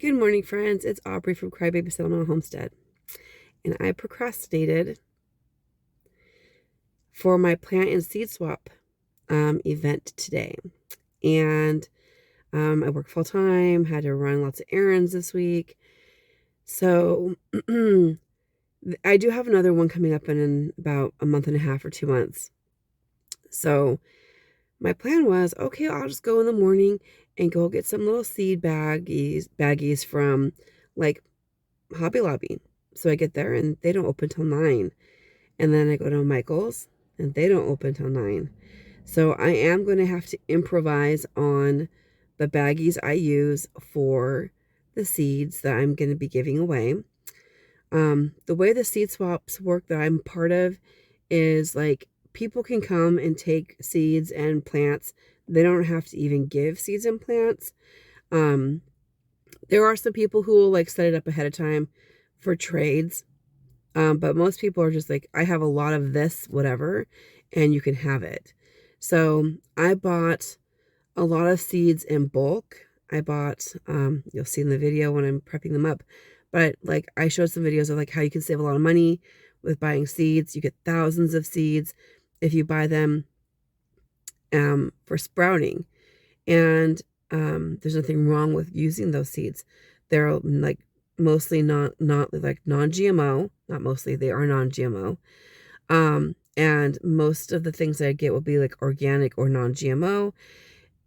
Good morning, friends. It's Aubrey from Crybaby Settlement Homestead. And I procrastinated for my plant and seed swap event today. And I work full time, had to run lots of errands this week. So I do have another one coming up in about a month and a half or 2 months. So my plan was, okay, I'll just go in the morning and go get some little seed baggies from like Hobby Lobby. So I get there and they don't open till 9. And then I go to Michael's and they don't open till 9. So I am going to have to improvise on the baggies I use for the seeds that I'm going to be giving away. The way the seed swaps work that I'm part of is like people can come and take seeds and plants. They don't have to even give seeds and plants. There are some people who will like set it up ahead of time for trades. But most people are just like, I have a lot of this, whatever, and you can have it. So I bought a lot of seeds in bulk. I bought, you'll see in the video when I'm prepping them up, but like I showed some videos of like how you can save a lot of money with buying seeds. You get thousands of seeds if you buy them for sprouting. And there's nothing wrong with using those seeds. They're like mostly not like non-GMO, not mostly, they are non-GMO. And most of the things that I get will be like organic or non-GMO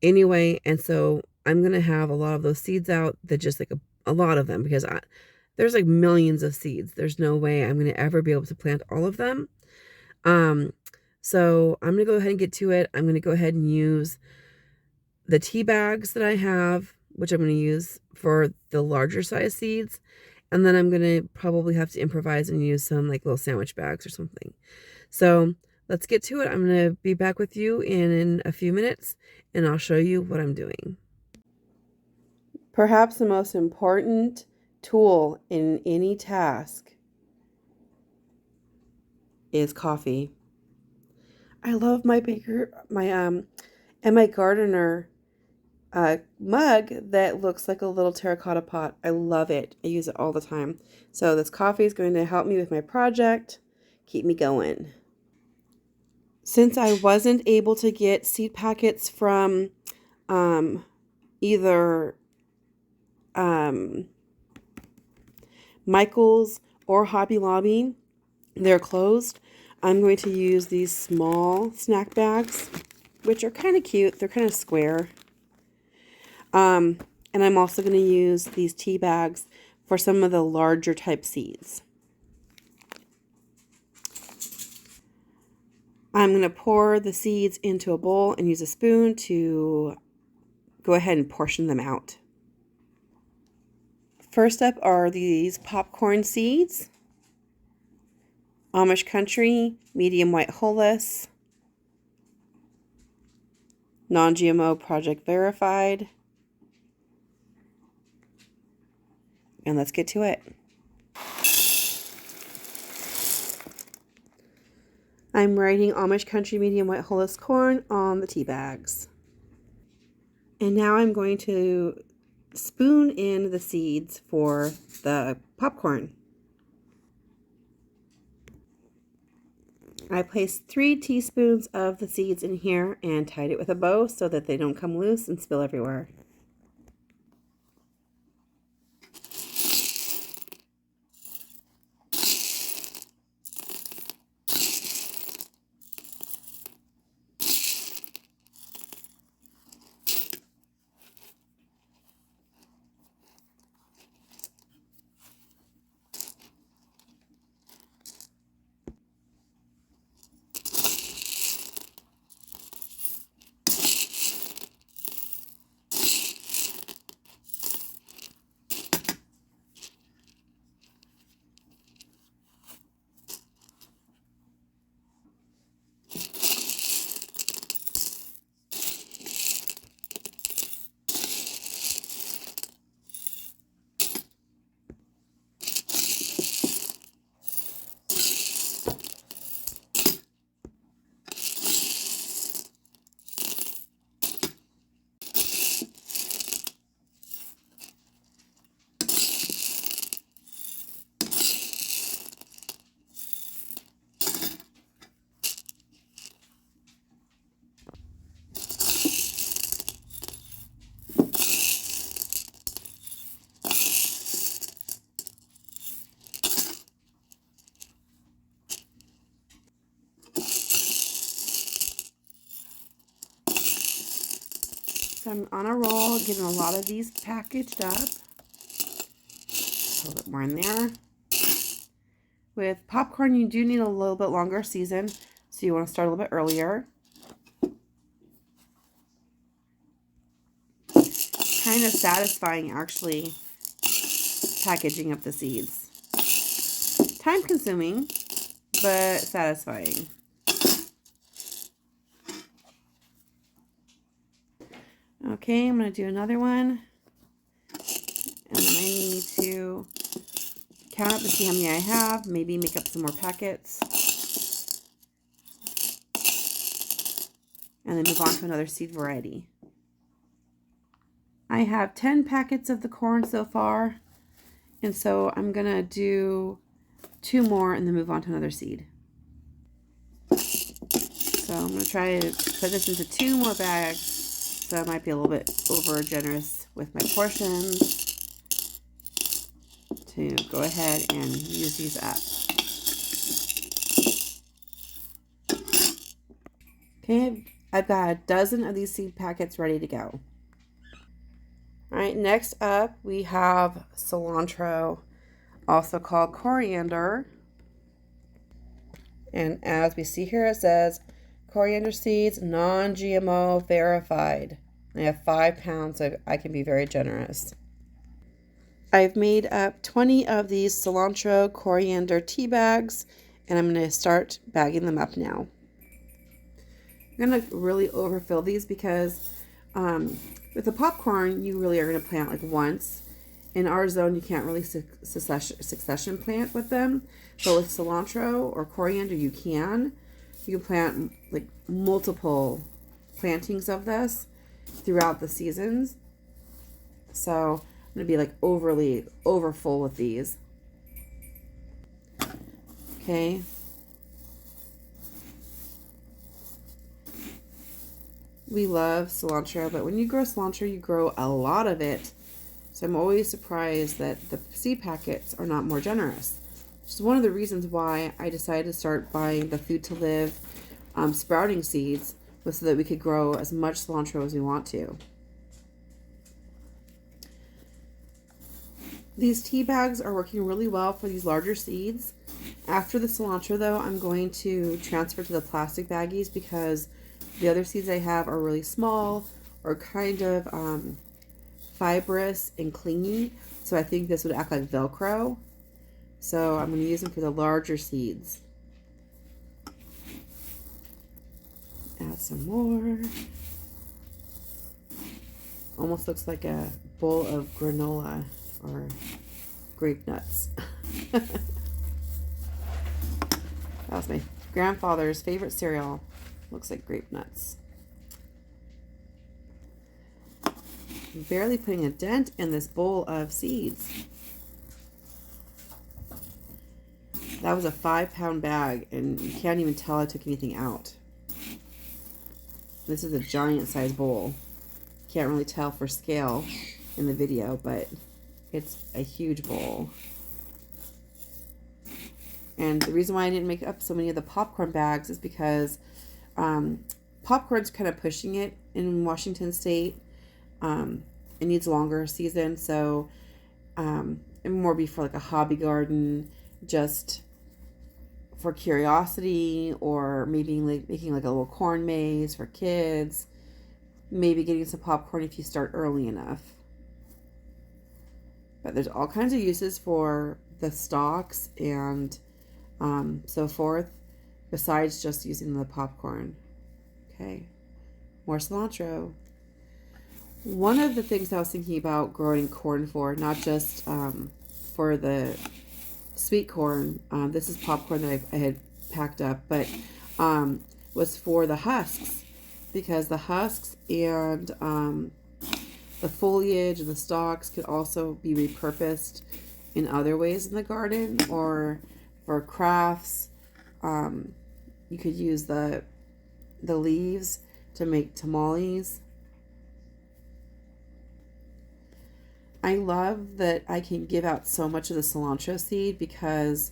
anyway. And so I'm going to have a lot of those seeds out, that just like a lot of them, because there's like millions of seeds. There's no way I'm going to ever be able to plant all of them. So I'm going to go ahead and get to it. I'm going to go ahead and use the tea bags that I have, which I'm going to use for the larger size seeds. And then I'm going to probably have to improvise and use some like little sandwich bags or something. So let's get to it. I'm going to be back with you in a few minutes and I'll show you what I'm doing. Perhaps the most important tool in any task is coffee. I love my gardener mug that looks like a little terracotta pot. I love it. I use it all the time. So this coffee is going to help me with my project, keep me going. Since I wasn't able to get seed packets from either Michael's or Hobby Lobby, they're closed, I'm going to use these small snack bags, which are kind of cute. They're kind of square. And I'm also going to use these tea bags for some of the larger type seeds. I'm going to pour the seeds into a bowl and use a spoon to go ahead and portion them out. First up are these popcorn seeds, Amish Country, medium white hulless, non-GMO project verified. And let's get to it. I'm writing Amish Country medium white hulless corn on the tea bags. And now I'm going to spoon in the seeds for the popcorn. I placed 3 teaspoons of the seeds in here and tied it with a bow so that they don't come loose and spill everywhere. I'm on a roll, getting a lot of these packaged up. A little bit more in there. With popcorn, you do need a little bit longer season, so you want to start a little bit earlier. Kind of satisfying, actually, packaging up the seeds. Time consuming, but satisfying. Okay, I'm going to do another one. And then I need to count up to see how many I have. Maybe make up some more packets. And then move on to another seed variety. I have 10 packets of the corn so far. And so I'm going to do 2 more and then move on to another seed. So I'm going to try to put this into 2 more bags. So I might be a little bit over generous with my portions to go ahead and use these up. Okay, I've got a dozen of these seed packets ready to go. All right, next up we have cilantro, also called coriander. And as we see here, it says coriander seeds, non-GMO verified. I have 5 pounds, so I can be very generous. I've made up 20 of these cilantro coriander tea bags, and I'm going to start bagging them up now. I'm going to really overfill these because with the popcorn, you really are going to plant like once. In our zone, you can't really succession plant with them. But with cilantro or coriander, you can. You can plant like multiple plantings of this throughout the seasons. So I'm going to be like over full with these. Okay. We love cilantro, but when you grow cilantro, you grow a lot of it. So I'm always surprised that the seed packets are not more generous. Which is one of the reasons why I decided to start buying the Food to Live sprouting seeds, was so that we could grow as much cilantro as we want to. These tea bags are working really well for these larger seeds. After the cilantro, though, I'm going to transfer to the plastic baggies because the other seeds I have are really small or kind of fibrous and clingy. So I think this would act like Velcro. So I'm going to use them for the larger seeds. Add some more. Almost looks like a bowl of granola or grape nuts. That was my grandfather's favorite cereal. Looks like grape nuts. I'm barely putting a dent in this bowl of seeds. That was a 5-pound bag, and you can't even tell I took anything out. This is a giant size bowl. Can't really tell for scale in the video, but it's a huge bowl. And the reason why I didn't make up so many of the popcorn bags is because popcorn's kind of pushing it in Washington State. It needs longer season, so it more be for like a hobby garden, just for curiosity, or maybe like making like a little corn maze for kids. Maybe getting some popcorn if you start early enough. But there's all kinds of uses for the stalks and so forth, besides just using the popcorn. Okay, more cilantro. One of the things I was thinking about growing corn for, not just for the sweet corn, this is popcorn that I had packed up, but was for the husks, because the husks and the foliage and the stalks could also be repurposed in other ways in the garden, or for crafts. You could use the leaves to make tamales. I love that I can give out so much of the cilantro seed because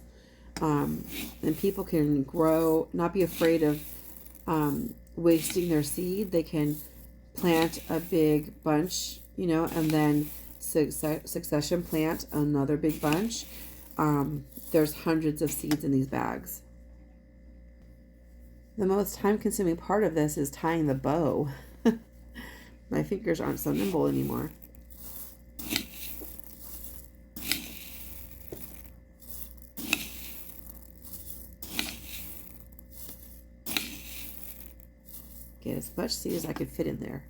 then people can grow, not be afraid of wasting their seed. They can plant a big bunch, you know, and then succession plant another big bunch. There's hundreds of seeds in these bags. The most time-consuming part of this is tying the bow. My fingers aren't so nimble anymore. Get as much seed as I could fit in there.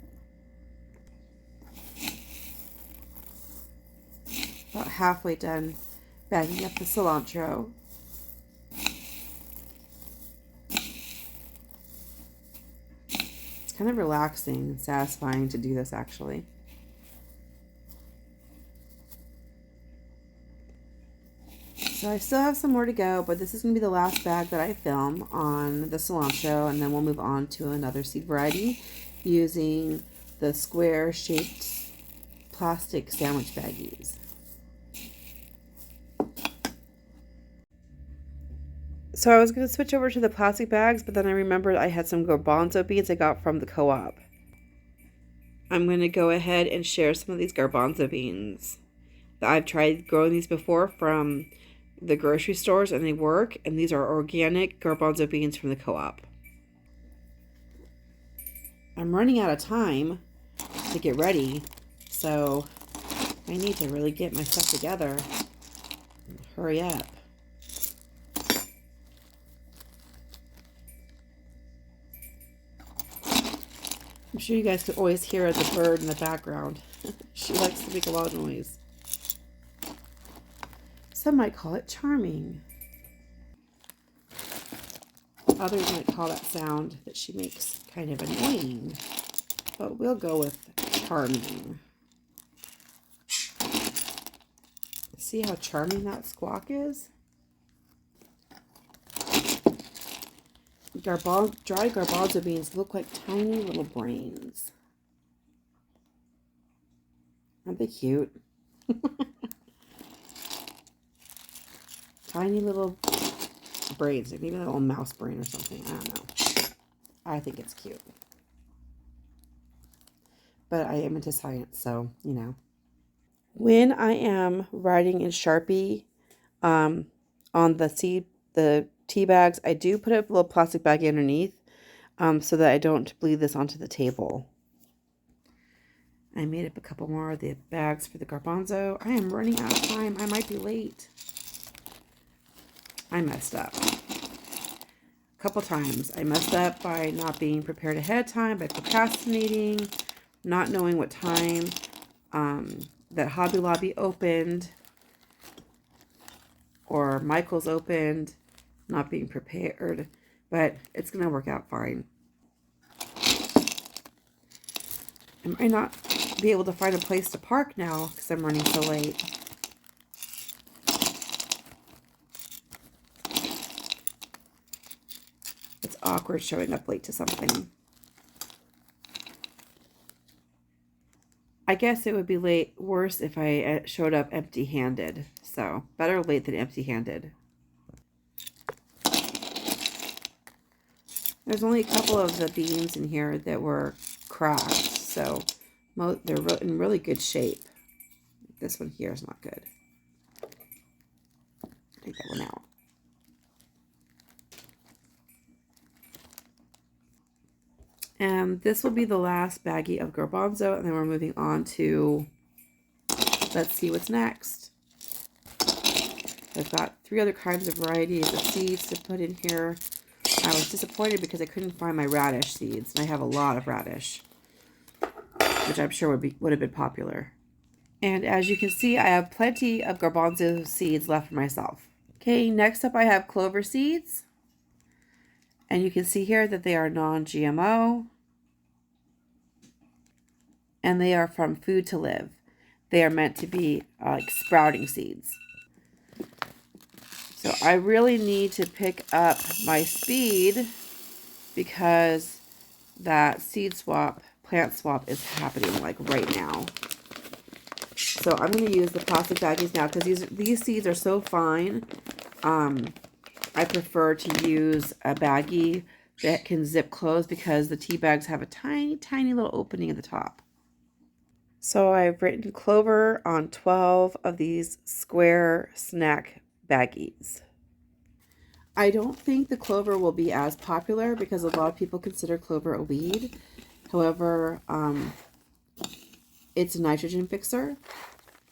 About halfway done bagging up the cilantro. It's kind of relaxing and satisfying to do this, actually. So I still have some more to go, but this is going to be the last bag that I film on the cilantro, and then we'll move on to another seed variety using the square-shaped plastic sandwich baggies. So I was going to switch over to the plastic bags, but then I remembered I had some garbanzo beans I got from the co-op. I'm going to go ahead and share some of these garbanzo beans. I've tried growing these before from the grocery stores and they work, and these are organic garbanzo beans from the co-op. I'm running out of time to get ready, so I need to really get my stuff together. Hurry up. I'm sure you guys could always hear the bird in the background. She likes to make a lot of noise. Some might call it charming. Others might call that sound that she makes kind of annoying. But we'll go with charming. See how charming that squawk is? Dry garbanzo beans look like tiny little brains. Aren't they cute? Tiny little brains, like maybe a little mouse brain or something. I don't know. I think it's cute. But I am into science, so, you know. When I am writing in Sharpie on the tea bags, I do put a little plastic baggie underneath so that I don't bleed this onto the table. I made up a couple more of the bags for the garbanzo. I am running out of time. I might be late. I messed up. A couple times. I messed up by not being prepared ahead of time, by procrastinating, not knowing what time that Hobby Lobby opened or Michael's opened, not being prepared, but it's going to work out fine. I might not be able to find a place to park now because I'm running so late. It's awkward showing up late to something. I guess it would be worse if I showed up empty-handed. So, better late than empty-handed. There's only a couple of the beans in here that were cracked, so they're in really good shape. This one here is not good. Take that one out. And this will be the last baggie of garbanzo, and then we're moving on to, let's see what's next. I've got 3 other kinds of varieties of seeds to put in here. I was disappointed because I couldn't find my radish seeds, and I have a lot of radish, which I'm sure would have been popular. And as you can see, I have plenty of garbanzo seeds left for myself. Okay, next up I have clover seeds. And you can see here that they are non-GMO. And they are from Food to Live. They are meant to be like sprouting seeds. So I really need to pick up my speed because that plant swap is happening like right now. So I'm going to use the plastic baggies now because these seeds are so fine. I prefer to use a baggie that can zip closed because the tea bags have a tiny, tiny little opening at the top. So I've written clover on 12 of these square snack baggies. I don't think the clover will be as popular because a lot of people consider clover a weed. However, it's a nitrogen fixer,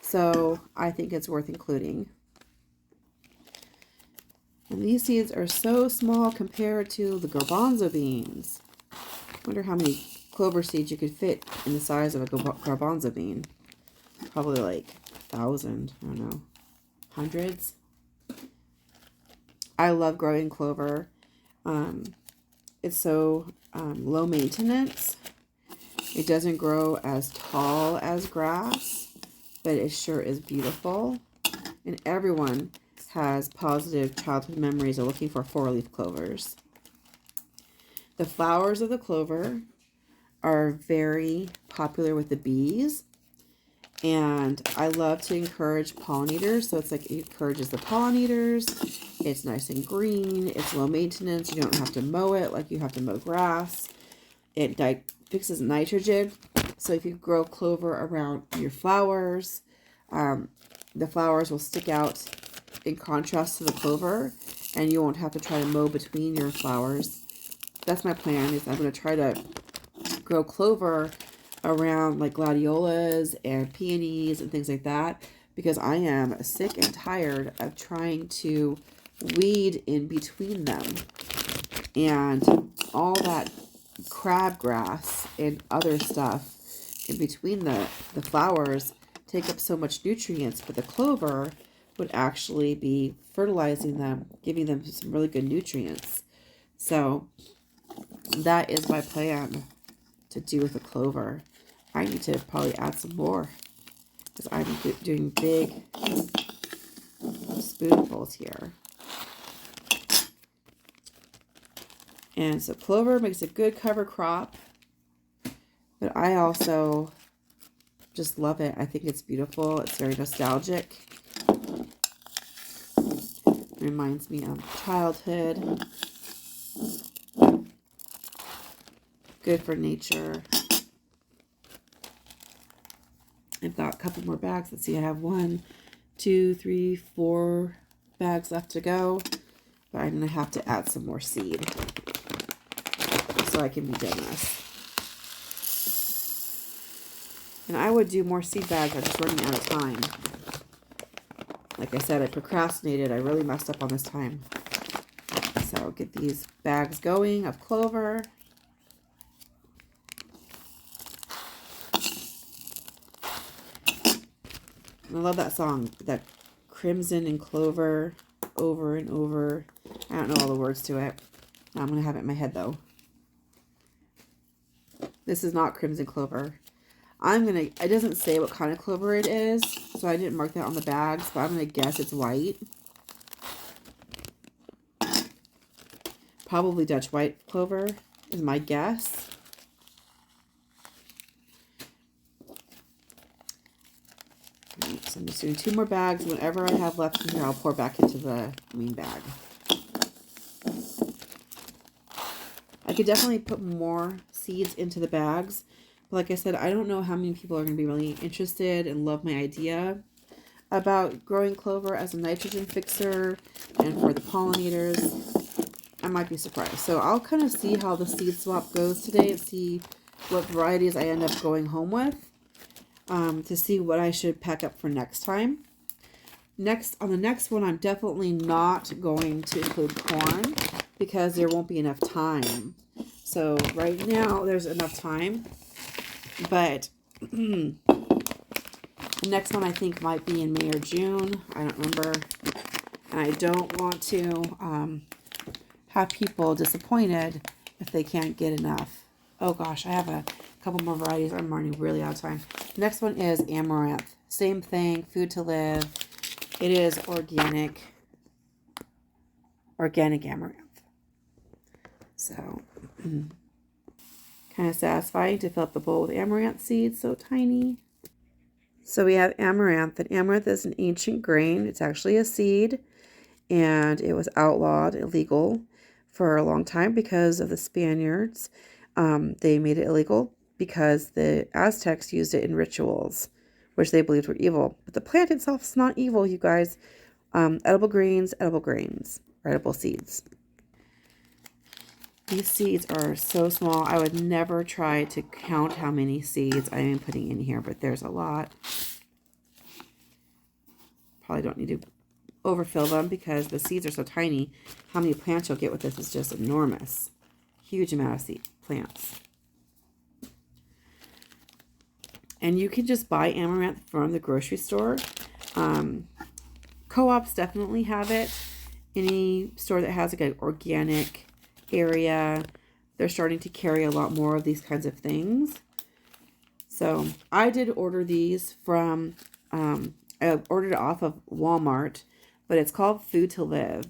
so I think it's worth including. And these seeds are so small compared to the garbanzo beans. I wonder how many clover seeds you could fit in the size of a garbanzo bean. Probably like 1,000, I don't know, hundreds. I love growing clover. It's so low maintenance. It doesn't grow as tall as grass, but it sure is beautiful. And everyone has positive childhood memories of looking for four-leaf clovers. The flowers of the clover are very popular with the bees, and I love to encourage pollinators. So it's like it encourages the pollinators. It's nice and green. It's low maintenance. You don't have to mow it like you have to mow grass. It fixes nitrogen. So if you grow clover around your flowers, the flowers will stick out in contrast to the clover, and you won't have to try to mow between your flowers. That's my plan, is I'm going to try to grow clover around like gladiolas and peonies and things like that, because I am sick and tired of trying to weed in between them. And all that crabgrass and other stuff in between the flowers take up so much nutrients, but the clover would actually be fertilizing them, giving them some really good nutrients. So that is my plan to do with the clover. I need to probably add some more because I'm doing big spoonfuls here. And so clover makes a good cover crop, but I also just love it. I think it's beautiful. It's very nostalgic. Reminds me of childhood. Good for nature. I've got a couple more bags. Let's see, I have 1, 2, 3, 4 bags left to go. But I'm going to have to add some more seed so I can be generous. And I would do more seed bags. I'm just running out of time. Like I said, I procrastinated. I really messed up on this time. So get these bags going of clover. I love that song, that Crimson and Clover, over and over. I don't know all the words to it. I'm going to have it in my head, though. This is not Crimson Clover. It doesn't say what kind of clover it is, so I didn't mark that on the bags, but I'm going to guess it's white. Probably Dutch white clover is my guess. So I'm just doing 2 more bags. Whatever I have left in here, I'll pour back into the main bag. I could definitely put more seeds into the bags. But like I said, I don't know how many people are going to be really interested and love my idea about growing clover as a nitrogen fixer and for the pollinators. I might be surprised. So I'll kind of see how the seed swap goes today and see what varieties I end up going home with. To see what I should pack up for next time. On the next one, I'm definitely not going to include corn because there won't be enough time. So right now, there's enough time. But the next one I think might be in May or June. I don't remember. And I don't want to have people disappointed if they can't get enough. Oh gosh, I have a couple more varieties. I'm running really out of time. The next one is amaranth. Same thing, food to live. It is organic amaranth. So, kind of satisfying to fill up the bowl with amaranth seeds, so tiny. So we have amaranth, and amaranth is an ancient grain. It's actually a seed, and it was outlawed, illegal, for a long time because of the Spaniards. They made it illegal because the Aztecs used it in rituals, which they believed were evil. But the plant itself is not evil, you guys. Edible grains, or edible seeds. These seeds are so small. I would never try to count how many seeds I am putting in here, but there's a lot. Probably don't need to overfill them because the seeds are so tiny. How many plants you'll get with this is just enormous. Huge amount of seed plants. And you can just buy amaranth from the grocery store. Co-ops definitely have it. Any store that has like an organic area, they're starting to carry a lot more of these kinds of things. So I did order these from, I ordered it off of Walmart, but it's called Food to Live.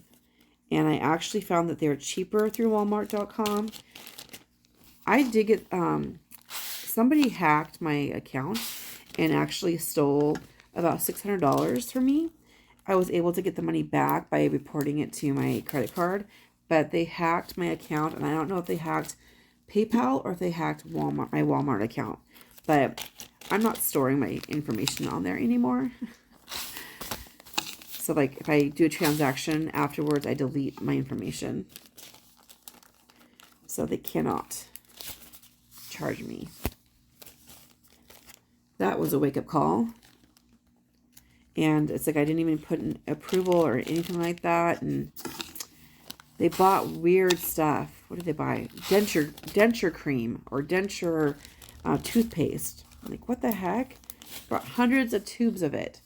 And I actually found that they're cheaper through Walmart.com. I did get, somebody hacked my account and actually stole about $600 from me. I was able to get the money back by reporting it to my credit card, but they hacked my account, and I don't know if they hacked PayPal or if they hacked Walmart, my Walmart account, but I'm not storing my information on there anymore. So like if I do a transaction afterwards, I delete my information. So they cannot charge me. That was a wake-up call. And it's like I didn't even put an approval or anything like that. And they bought weird stuff. What did they buy? Denture cream or denture toothpaste. I'm like, what the heck? Brought hundreds of tubes of it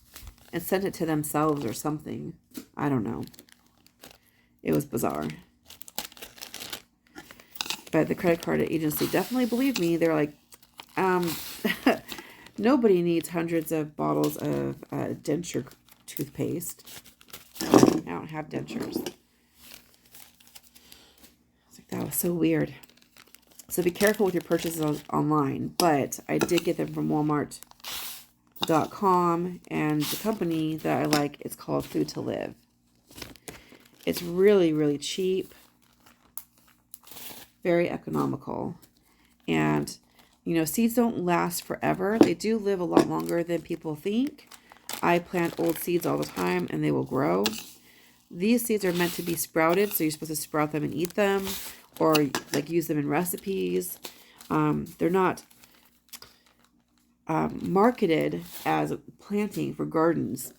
and sent it to themselves or something. I don't know. It was bizarre. But the credit card agency definitely believed me. They're like, nobody needs hundreds of bottles of denture toothpaste. I don't have dentures. It's like, that was so weird. So be careful with your purchases online. But I did get them from Walmart.com, and the company that I like is called Food to Live. It's really, really cheap. Very economical. And you know, seeds don't last forever. They do live a lot longer than people think. I plant old seeds all the time and they will grow. These seeds are meant to be sprouted, so you're supposed to sprout them and eat them, or like use them in recipes. They're not marketed as planting for gardens,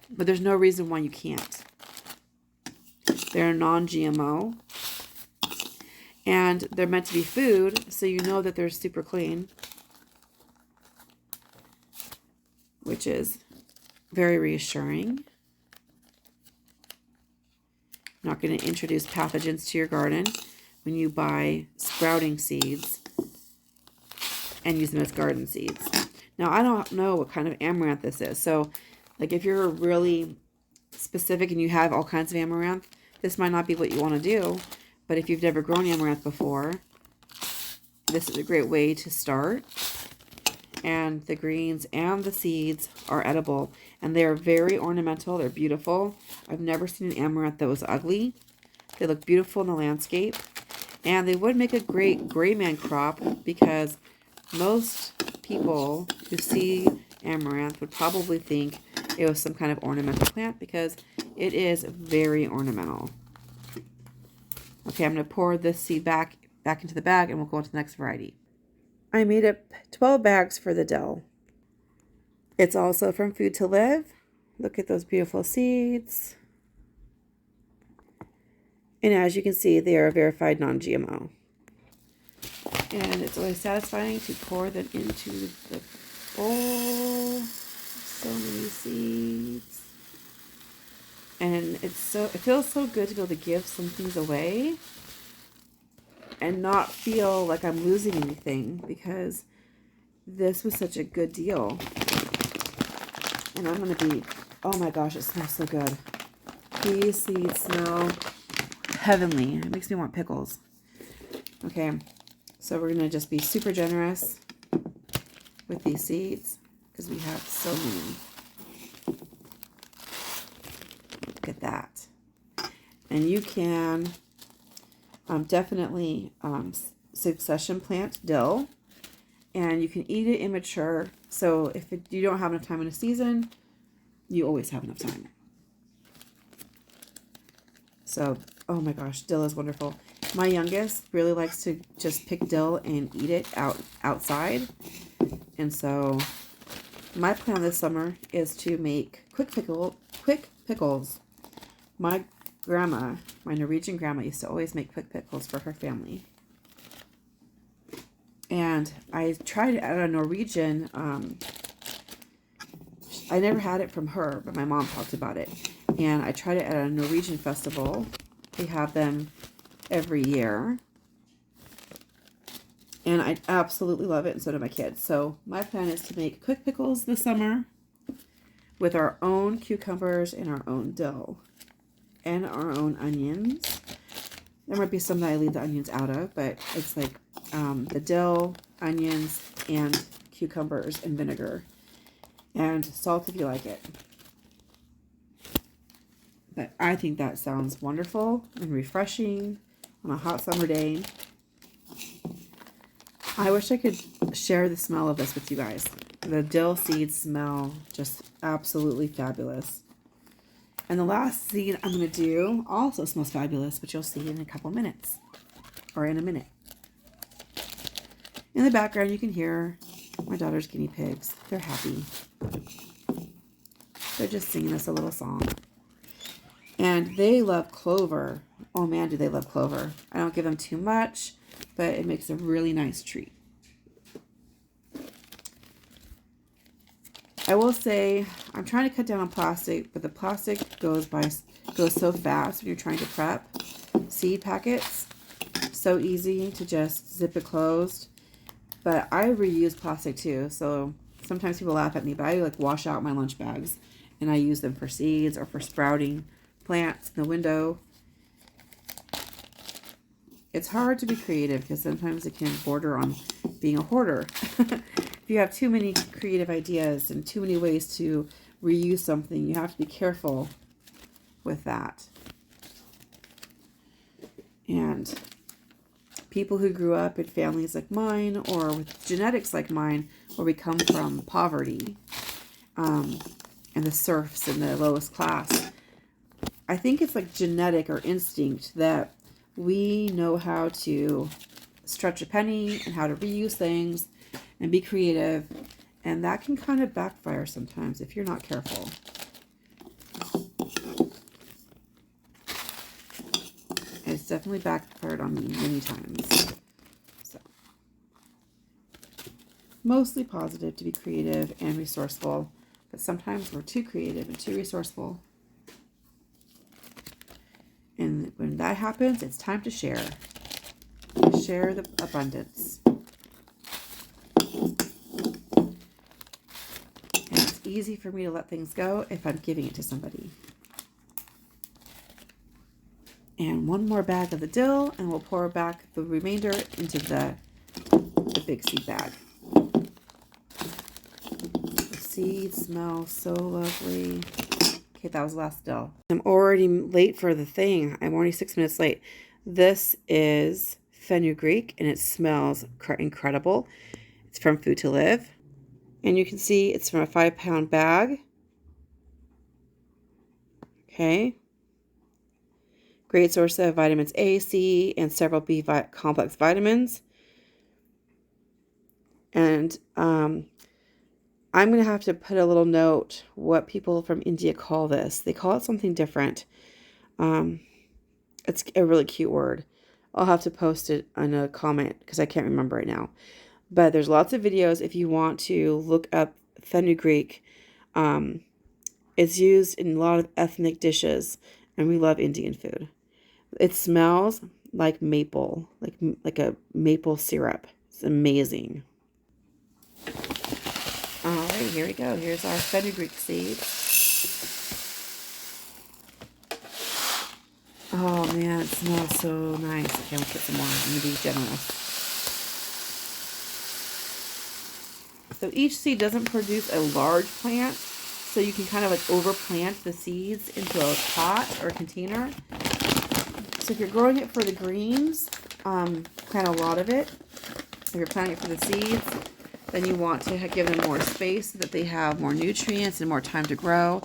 but there's no reason why you can't. They're non-GMO. And they're meant to be food, so you know that they're super clean. Which is very reassuring. Not going to introduce pathogens to your garden when you buy sprouting seeds and use them as garden seeds. Now, I don't know what kind of amaranth this is. So, like if you're really specific and you have all kinds of amaranth, this might not be what you want to do. But if you've never grown amaranth before, this is a great way to start. And the greens and the seeds are edible. And they are very ornamental. They're beautiful. I've never seen an amaranth that was ugly. They look beautiful in the landscape. And they would make a great gray man crop because most people who see amaranth would probably think it was some kind of ornamental plant because it is very ornamental. Okay, I'm going to pour this seed back into the bag and we'll go on to the next variety. I made up 12 bags for the dill. It's also from Food to Live. Look at those beautiful seeds. And as you can see, they are verified non-GMO. And it's always satisfying to pour them into the bowl. So many seeds. And it feels so good to be able to give some things away and not feel like I'm losing anything because this was such a good deal. And I'm going to be, oh my gosh, it smells so good. These seeds smell heavenly. It makes me want pickles. Okay, so we're going to just be super generous with these seeds because we have so many. Look at that. And you can Definitely succession plant dill. And you can eat it immature. So if you don't have enough time in a season, you always have enough time. So, oh my gosh, dill is wonderful. My youngest really likes to just pick dill and eat it outside. And so my plan this summer is to make quick pickles. My grandma, my Norwegian grandma, used to always make quick pickles for her family. And I tried it at a Norwegian, I never had it from her, but my mom talked about it. And I tried it at a Norwegian festival. They have them every year. And I absolutely love it, and so do my kids. So my plan is to make quick pickles this summer with our own cucumbers and our own dill and our own onions. There might be some that I leave the onions out of, but it's like the dill, onions, and cucumbers and vinegar. And salt if you like it. But I think that sounds wonderful and refreshing on a hot summer day. I wish I could share the smell of this with you guys. The dill seeds smell just absolutely fabulous. And the last seed I'm going to do also smells fabulous, but you'll see in a couple minutes. Or in a minute. In the background you can hear my daughter's guinea pigs. They're happy. They're just singing us a little song. And they love clover. Oh man, do they love clover. I don't give them too much, but it makes a really nice treat. I will say, I'm trying to cut down on plastic, but the plastic goes so fast when you're trying to prep seed packets. So easy to just zip it closed. But I reuse plastic too, so sometimes people laugh at me, but I like wash out my lunch bags and I use them for seeds or for sprouting plants in the window. It's hard to be creative because sometimes it can border on being a hoarder. If you have too many creative ideas and too many ways to reuse something, you have to be careful with that. And people who grew up in families like mine or with genetics like mine, where we come from poverty and the serfs and the lowest class, I think it's like genetic or instinct that we know how to stretch a penny and how to reuse things and be creative, and that can kind of backfire sometimes if you're not careful. It's definitely backfired on me many times. So, mostly positive to be creative and resourceful, but sometimes we're too creative and too resourceful. And when that happens, it's time to share. Share the abundance. And it's easy for me to let things go if I'm giving it to somebody. And one more bag of the dill, and we'll pour back the remainder into the big seed bag. The seeds smell so lovely. Okay, that was the last dill. I'm already late for the thing. I'm already 6 minutes late. This is fenugreek, and it smells incredible. It's from Food to Live. And you can see it's from a 5-pound bag. Okay. Great source of vitamins A, C, and several B complex vitamins. And I'm going to have to put a little note what people from India call this. They call it something different. It's a really cute word. I'll have to post it in a comment because I can't remember right now. But there's lots of videos if you want to look up fenugreek. It's used in a lot of ethnic dishes, and we love Indian food. It smells like maple, like a maple syrup. It's amazing. All right, here we go. Here's our fenugreek seed. Oh man, it smells so nice. Okay, I'm gonna put some more. I'm gonna be generous. So each seed doesn't produce a large plant, so you can kind of like overplant the seeds into a pot or a container. So if you're growing it for the greens, plant a lot of it. If you're planting it for the seeds, then you want to give them more space so that they have more nutrients and more time to grow.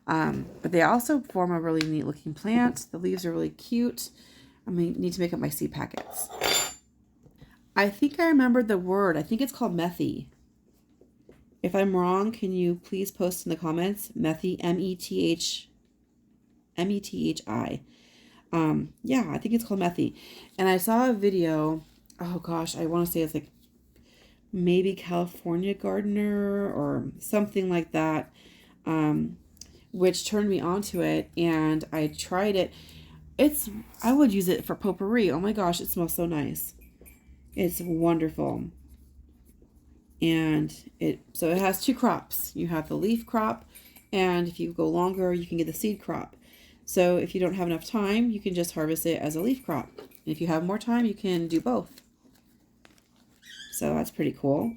But they also form a really neat looking plant. The leaves are really cute. I need to make up my seed packets. I think I remembered the word. I think it's called methy. If I'm wrong, can you please post in the comments? Methy, M-E-T-H, M-E-T-H-I. Yeah, I think it's called methy. And I saw a video, oh gosh, I want to say it's like maybe California Gardener or something like that, which turned me onto it, and I tried it. I would use it for potpourri. Oh my gosh, it smells so nice. It's wonderful. And so it has two crops. You have the leaf crop, and if you go longer, you can get the seed crop. So if you don't have enough time, you can just harvest it as a leaf crop. And if you have more time, you can do both. So that's pretty cool.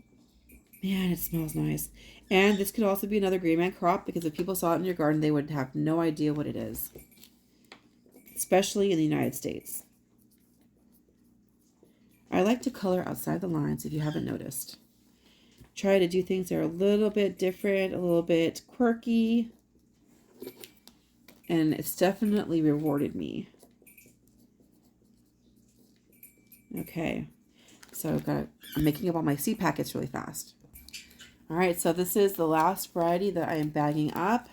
Man, it smells nice. And this could also be another green man crop, because if people saw it in your garden, they would have no idea what it is. Especially in the United States. I like to color outside the lines, if you haven't noticed. Try to do things that are a little bit different, a little bit quirky. And it's definitely rewarded me. Okay. So I'm making up all my seed packets really fast. All right, so this is the last variety that I am bagging up.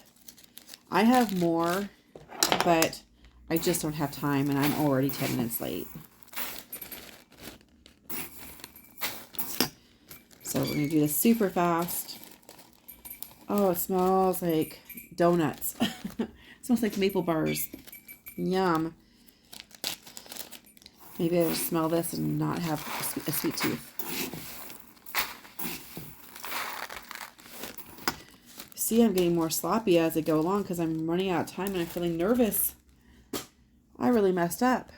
I have more, but I just don't have time, and I'm already 10 minutes late. So we're going to do this super fast. Oh, it smells like donuts. It smells like maple bars. Yum. Maybe I'll smell this and not have a sweet tooth. See, I'm getting more sloppy as I go along because I'm running out of time and I'm feeling nervous. I really messed up.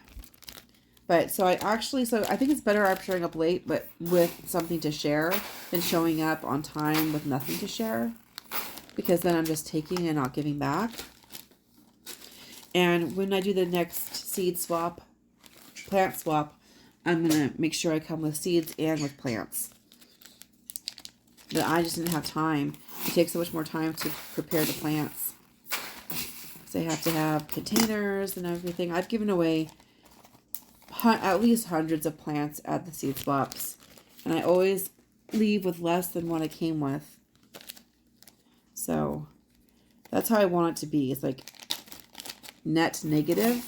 But so I think it's better I'm showing up late, but with something to share, than showing up on time with nothing to share. Because then I'm just taking and not giving back. And when I do the next seed swap, plant swap, I'm going to make sure I come with seeds and with plants. But I just didn't have time. It takes so much more time to prepare the plants. So I have to have containers and everything. I've given away at least hundreds of plants at the seed swaps. And I always leave with less than what I came with. So that's how I want it to be. It's like net negative.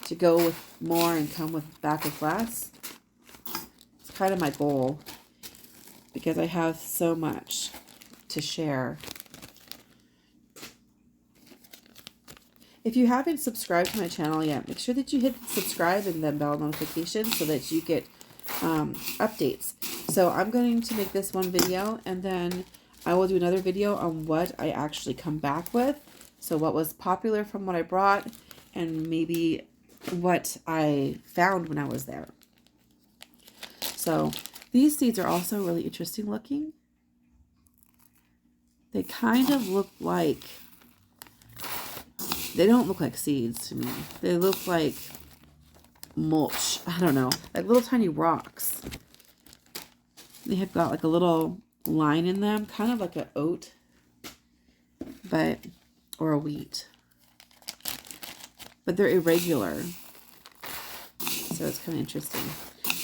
To go with more and come back with less. It's kind of my goal. Because I have so much to share. If you haven't subscribed to my channel yet, make sure that you hit subscribe and the bell notification so that you get updates. So I'm going to make this one video, and then I will do another video on what I actually come back with. So what was popular from what I brought, and maybe what I found when I was there. So these seeds are also really interesting looking. They kind of look like, they don't look like seeds to me. They look like mulch. I don't know, like little tiny rocks. They have got like a little line in them, kind of like an oat, or a wheat. But they're irregular. So it's kind of interesting.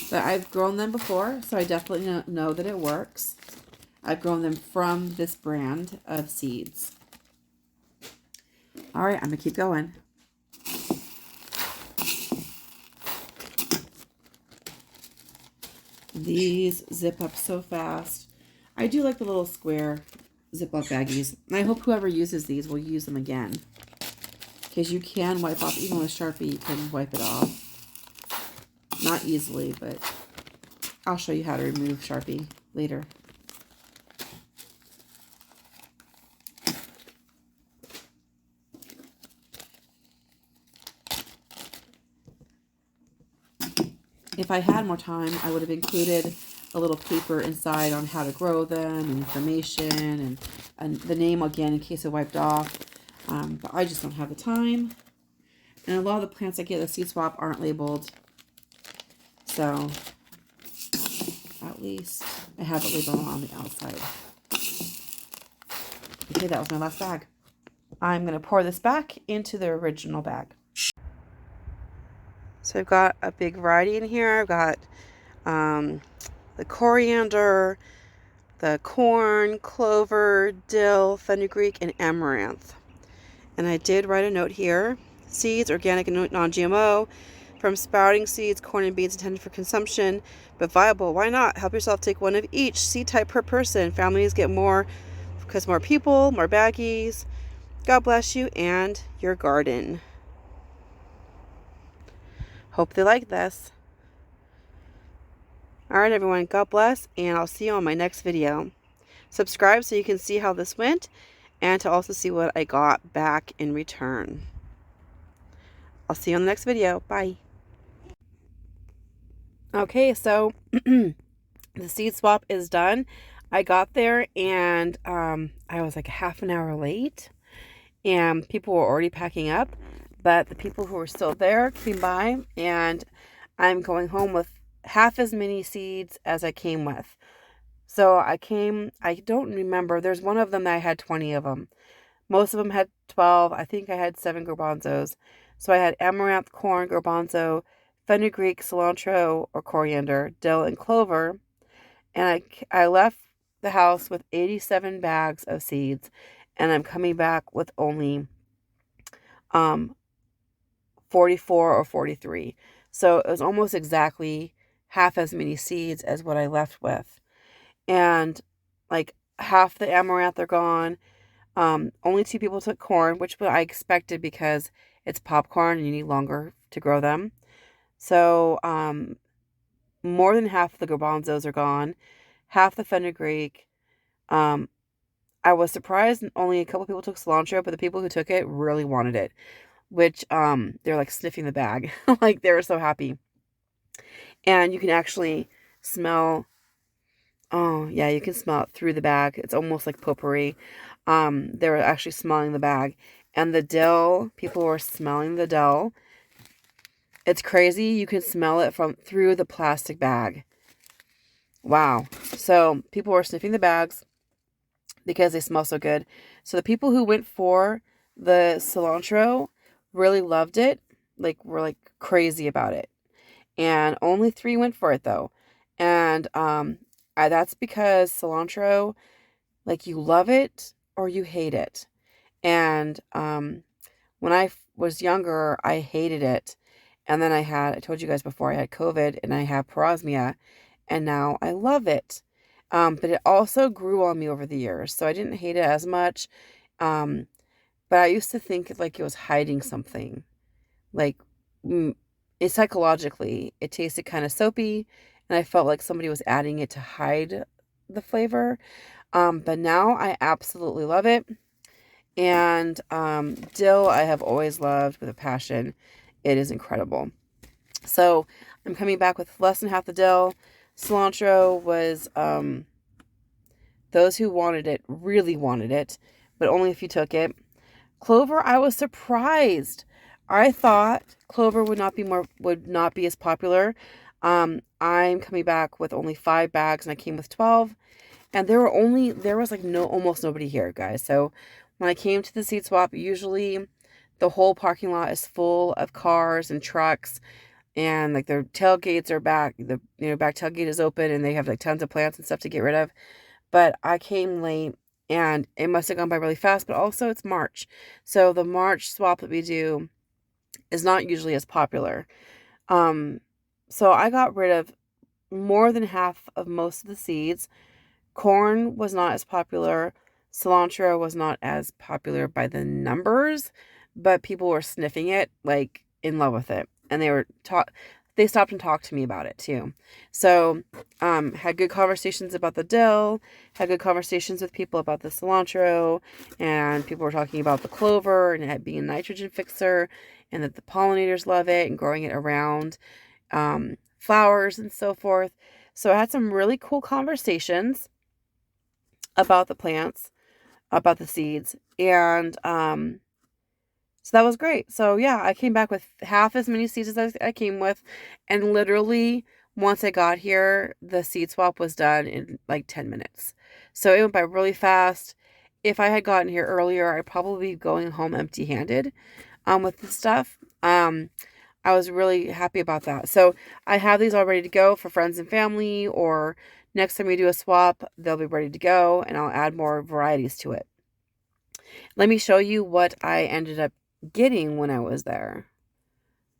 But I've grown them before, so I definitely know that it works. I've grown them from this brand of seeds. All right, I'm going to keep going. These zip up so fast. I do like the little square Ziploc baggies. And I hope whoever uses these will use them again. Because you can wipe off, even with Sharpie, you can wipe it off. Not easily, but I'll show you how to remove Sharpie later. If I had more time, I would have included a little paper inside on how to grow them, and information, and the name again in case it wiped off. But I just don't have the time. And a lot of the plants I get at the seed swap aren't labeled. So at least I have it labeled on the outside. Okay, that was my last bag. I'm going to pour this back into the original bag. So I've got a big variety in here. I've got the coriander, the corn, clover, dill, fenugreek, and amaranth. And I did write a note here. Seeds, organic and non-GMO. From sprouting seeds, corn and beans intended for consumption, but viable. Why not? Help yourself take one of each seed type per person. Families get more because more people, more baggies. God bless you and your garden. Hope they like this. Alright everyone, God bless, and I'll see you on my next video. Subscribe so you can see how this went, and to also see what I got back in return. I'll see you on the next video. Bye. Okay, so the seed swap is done. I got there and I was like half an hour late, and people were already packing up, but the people who were still there came by, and I'm going home with half as many seeds as I came with. So I don't remember, there's one of them that I had 20 of them. Most of them had 12. I think I had 7 garbanzos. So I had amaranth, corn, garbanzo, fenugreek, cilantro or coriander, dill, and clover. And I left the house with 87 bags of seeds, and I'm coming back with only 44 or 43. So it was almost exactly half as many seeds as what I left with. And like half the amaranth are gone. Only 2 people took corn, which I expected because it's popcorn and you need longer to grow them. So more than half the garbanzos are gone. Half the fenugreek. I was surprised only a couple people took cilantro, but the people who took it really wanted it, which they're like sniffing the bag. Like they were so happy. And you can actually smell, oh yeah, you can smell it through the bag. It's almost like potpourri. They were actually smelling the bag. And the dill, people were smelling the dill. It's crazy. You can smell it from through the plastic bag. Wow. So people were sniffing the bags because they smell so good. So the people who went for the cilantro really loved it. Like, were like crazy about it. And only 3 went for it though. And that's because cilantro, like, you love it or you hate it. And when I was younger, I hated it. And then I told you guys before, I had COVID and I have parosmia, and now I love it. But it also grew on me over the years, so I didn't hate it as much. But I used to think like it was hiding something. Like, psychologically, it tasted kind of soapy, and I felt like somebody was adding it to hide the flavor. But now I absolutely love it. And dill I have always loved with a passion. It is incredible. So I'm coming back with less than half the dill. Cilantro was, those who wanted it really wanted it, but only if you took it. Clover, I was surprised. I thought clover would not be as popular. I'm coming back with only 5 bags, and I came with 12. And there was like almost nobody here, guys. So when I came to the seed swap, usually the whole parking lot is full of cars and trucks, and like their tailgates are back. The back tailgate is open, and they have like tons of plants and stuff to get rid of. But I came late, and it must have gone by really fast. But also it's March, so the March swap that we do is not usually as popular. So I got rid of more than half of most of the seeds. Corn was not as popular. Cilantro was not as popular by the numbers, but people were sniffing it, like in love with it. And they stopped and talked to me about it too. So, had good conversations about the dill, had good conversations with people about the cilantro, and people were talking about the clover and it being a nitrogen fixer, and that the pollinators love it and growing it around flowers and so forth. So I had some really cool conversations about the plants, about the seeds, and So that was great. So yeah, I came back with half as many seeds as I came with. And literally, once I got here, the seed swap was done in like 10 minutes. So it went by really fast. If I had gotten here earlier, I'd probably be going home empty-handed with the stuff. I was really happy about that. So I have these all ready to go for friends and family, or next time we do a swap, they'll be ready to go, and I'll add more varieties to it. Let me show you what I ended up getting when I was there.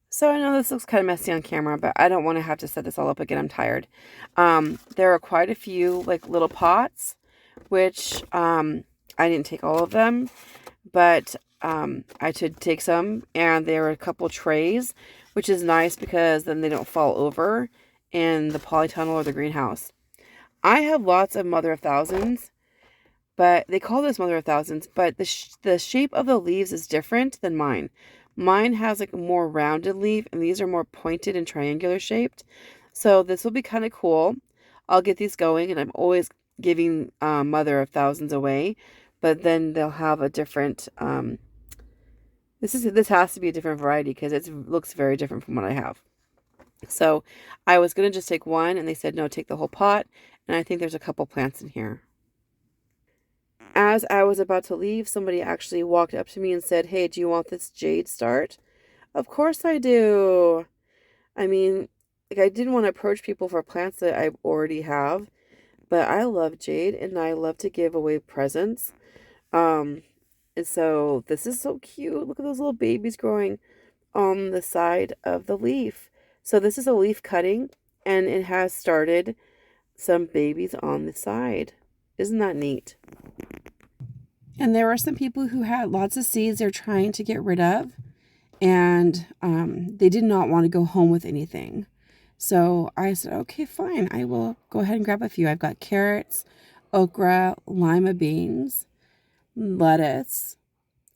So I know this looks kind of messy on camera, but I don't want to have to set this all up again. I'm tired. There are quite a few like little pots, which I didn't take all of them, but I did take some, and there were a couple trays, which is nice because then they don't fall over in the polytunnel or the greenhouse. I have lots of Mother of Thousands, but they call this Mother of Thousands, but the shape of the leaves is different than mine. Mine has like a more rounded leaf, and these are more pointed and triangular shaped. So this will be kind of cool. I'll get these going, and I'm always giving Mother of Thousands away, but then they'll have a different. This has to be a different variety because it looks very different from what I have. So I was gonna just take one, and they said no, take the whole pot. And I think there's a couple plants in here. As I was about to leave, somebody actually walked up to me and said, "Hey, do you want this jade start?" Of course I do. I mean, like, I didn't want to approach people for plants that I already have, but I love jade and I love to give away presents. Um, and so this is so cute. Look at those little babies growing on the side of the leaf. So this is a leaf cutting, and it has started some babies on the side. Isn't that neat? And there were some people who had lots of seeds they're trying to get rid of, and they did not want to go home with anything. So I said, okay, fine. I will go ahead and grab a few. I've got carrots, okra, lima beans, lettuce,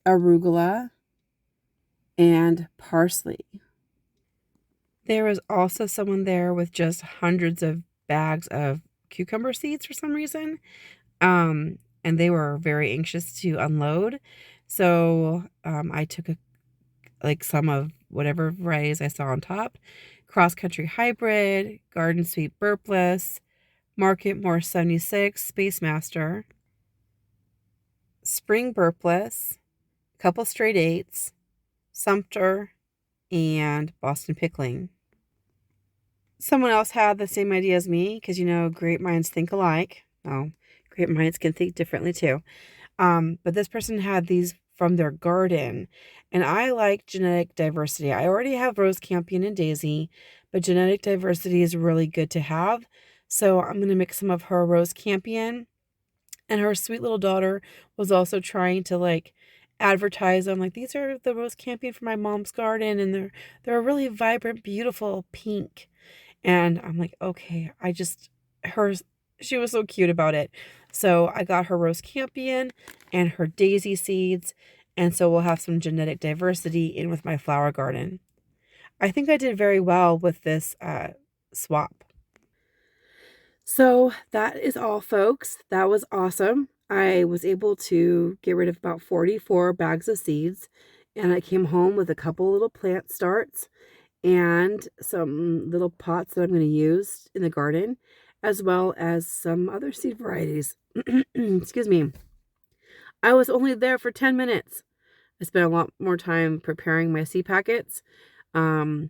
arugula, and parsley. There was also someone there with just hundreds of bags of cucumber seeds for some reason. And they were very anxious to unload. So I took some of whatever varieties I saw on top. Cross Country Hybrid, Garden Sweet Burpless, Market More 76, Space Master, Spring Burpless, couple Straight Eights, Sumter, and Boston Pickling. Someone else had the same idea as me because, great minds think alike. Oh, great minds can think differently too. But this person had these from their garden, and I like genetic diversity. I already have Rose Campion and Daisy, but genetic diversity is really good to have. So I'm going to mix some of her Rose Campion, and her sweet little daughter was also trying to advertise them. Like, these are the Rose Campion from my mom's garden, and they're a really vibrant, beautiful pink. And I'm like, okay, she was so cute about it. So I got her Rose Campion and her Daisy seeds. And so we'll have some genetic diversity in with my flower garden. I think I did very well with this swap. So that is all, folks. That was awesome. I was able to get rid of about 44 bags of seeds. And I came home with a couple little plant starts and some little pots that I'm going to use in the garden, as well as some other seed varieties. Excuse me. I was only there for 10 minutes. I spent a lot more time preparing my seed packets. And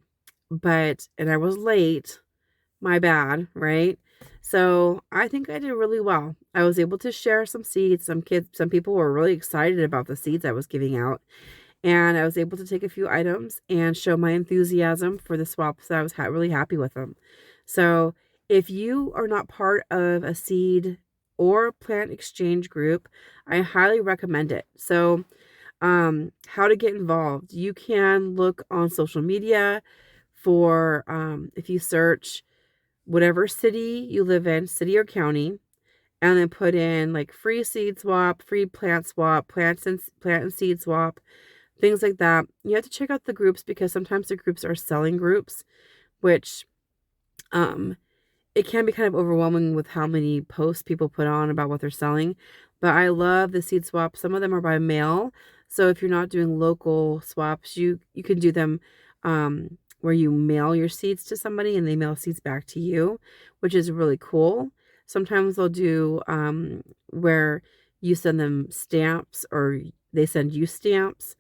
I was late. My bad, right? So I think I did really well. I was able to share some seeds. Some people were really excited about the seeds I was giving out. And I was able to take a few items and show my enthusiasm for the swaps. So I was really happy with them. So if you are not part of a seed or plant exchange group, I highly recommend it. So how to get involved. You can look on social media for, if you search whatever city you live in, city or county, and then put in like free seed swap, free plant swap, plant and seed swap, things like that. You have to check out the groups because sometimes the groups are selling groups, which it can be kind of overwhelming with how many posts people put on about what they're selling. But I love the seed swap. Some of them are by mail. So if you're not doing local swaps, you can do them where you mail your seeds to somebody and they mail seeds back to you, which is really cool. Sometimes they'll do where you send them stamps or they send you stamps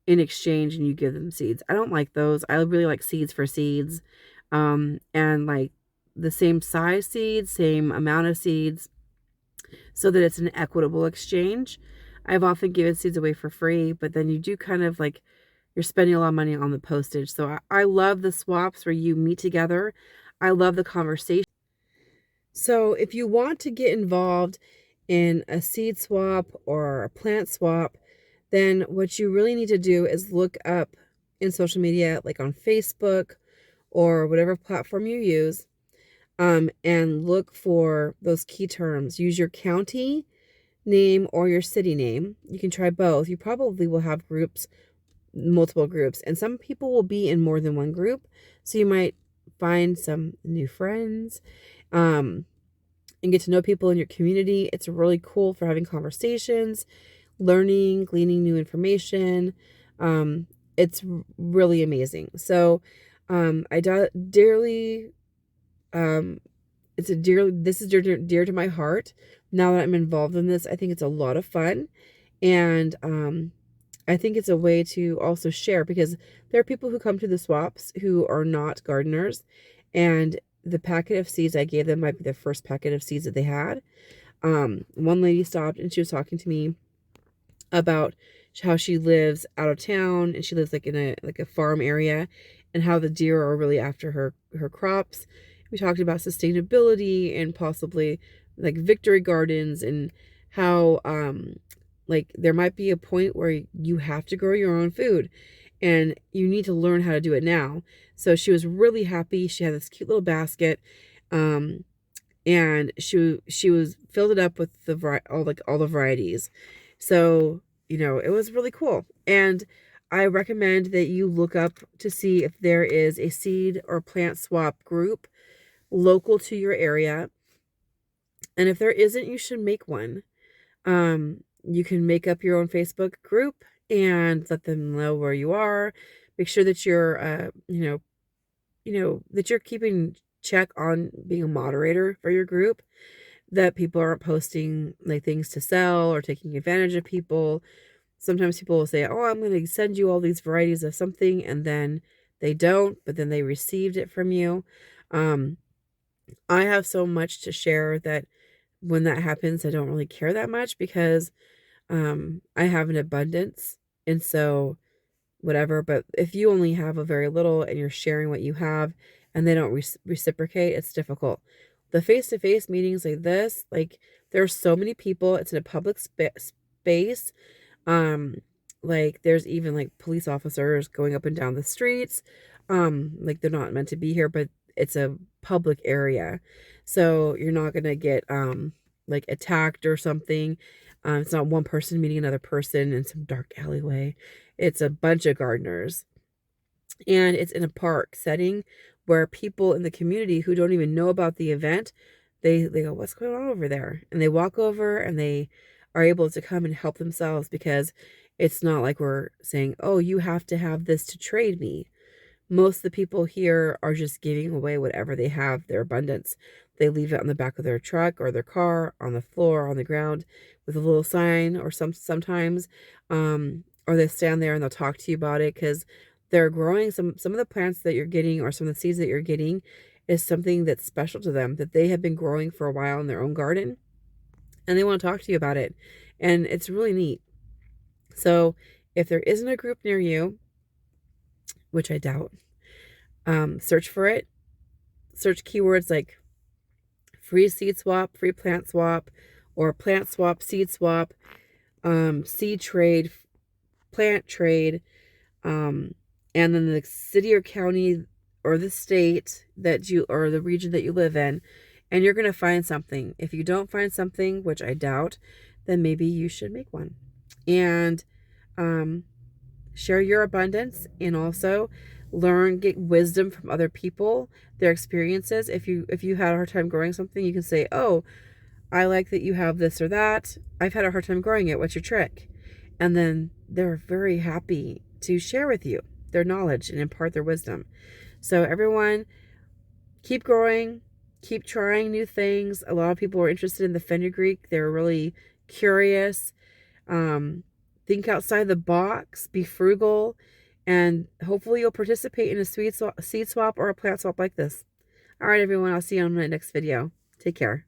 in exchange and you give them seeds. I don't like those. I really like seeds for seeds. And like the same size seeds, same amount of seeds, so that it's an equitable exchange. I've often given seeds away for free, but then you do kind of like you're spending a lot of money on the postage. So I love the swaps where you meet together. I love the conversation. So if you want to get involved in a seed swap or a plant swap, then what you really need to do is look up in social media, like on Facebook or whatever platform you use, and look for those key terms. Use your county name or your city name. You can try both. You probably will have groups, multiple groups, and some people will be in more than one group. So you might find some new friends, and get to know people in your community. It's really cool for having conversations, learning, gleaning new information. It's really amazing. So I dearly, this is dear to my heart. Now that I'm involved in this, I think it's a lot of fun. And I think it's a way to also share, because there are people who come to the swaps who are not gardeners, and the packet of seeds I gave them might be the first packet of seeds that they had. One lady stopped and she was talking to me about how she lives out of town and she lives like in a farm area, and how the deer are really after her crops. We talked about sustainability and possibly like victory gardens, and how like there might be a point where you have to grow your own food and you need to learn how to do it now. So she was really happy. She had this cute little basket, and she was filled it up with all the varieties. So it was really cool. And I recommend that you look up to see if there is a seed or plant swap group local to your area. And if there isn't, you should make one. You can make up your own Facebook group and let them know where you are. Make sure that you're, that you're keeping check on being a moderator for your group, that people aren't posting like things to sell or taking advantage of people. Sometimes people will say, oh, I'm going to send you all these varieties of something, and then they don't, but then they received it from you. I have so much to share that when that happens, I don't really care that much, because I have an abundance. And so whatever, but if you only have a very little and you're sharing what you have and they don't reciprocate, it's difficult. The face-to-face meetings like this, like there's so many people, it's in a public space. Like there's even like police officers going up and down the streets. Like they're not meant to be here, but it's a public area. So you're not going to get like attacked or something. It's not one person meeting another person in some dark alleyway. It's a bunch of gardeners. And it's in a park setting where people in the community who don't even know about the event, they go, what's going on over there? And they walk over and they are able to come and help themselves, because it's not like we're saying, oh, you have to have this to trade me. Most of the people here are just giving away whatever they have, their abundance. They leave it on the back of their truck or their car, on the floor, on the ground, with a little sign, or sometimes, or they stand there and they'll talk to you about it, because they're growing some of the plants that you're getting, or some of the seeds that you're getting, is something that's special to them, that they have been growing for a while in their own garden, and they want to talk to you about it. And it's really neat. So if there isn't a group near you, which I doubt, search for it. Search keywords like free seed swap, free plant swap, or plant swap, seed swap, seed trade, plant trade, and then the city or county or the state that you, or the region that you live in, and you're going to find something. If you don't find something, which I doubt, then maybe you should make one. And share your abundance, and also get wisdom from other people, their experiences. If you had a hard time growing something, you can say, oh, I like that you have this or that. I've had a hard time growing it. What's your trick? And then they're very happy to share with you their knowledge and impart their wisdom. So everyone, keep growing, keep trying new things. A lot of people were interested in the fenugreek. They were really curious. Think outside the box, be frugal, and hopefully you'll participate in a seed swap or a plant swap like this. All right, everyone, I'll see you on my next video. Take care.